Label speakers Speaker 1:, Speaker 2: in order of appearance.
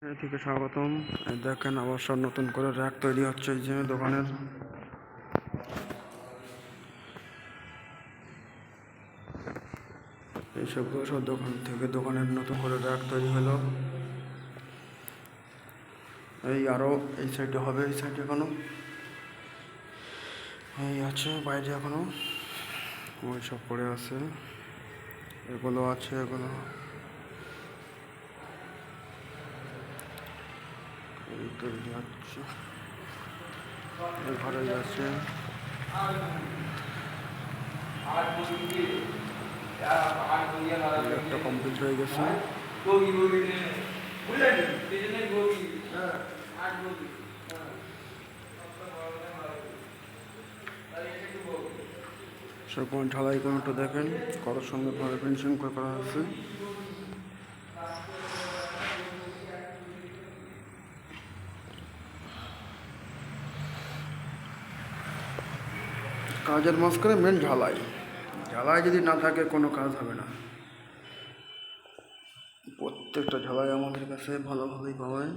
Speaker 1: থেকে স্বাগতম। দেখেন আবার সব নতুন করে র্যাক তৈরি হচ্ছে এই যে দোকানের। এইসবগুলো সব দোকানের নতুন করে র্যাক তৈরি হলো। এই আরও এই সাইডে হবে, এই সাইডে এখনো এই আছে, বাইরে এখনো ওই সব পড়ে আছে, এগুলো আছে, এগুলো এই তৈরি হচ্ছে, এই ঘরেই আছে। একটা কমপ্লিট হয়ে গেছে। সব ঢালাই কোনটা দেখেন কত সুন্দর ভাবে ফিনিশিং করে করা হয়েছে। কাজের মাঝখানে মেন ঢালাই, ঢালাই যদি না থাকে কোনো কাজ হবে না। প্রত্যেকটা ঢালাই আমাদের কাছে ভালোভাবেই পাবেন।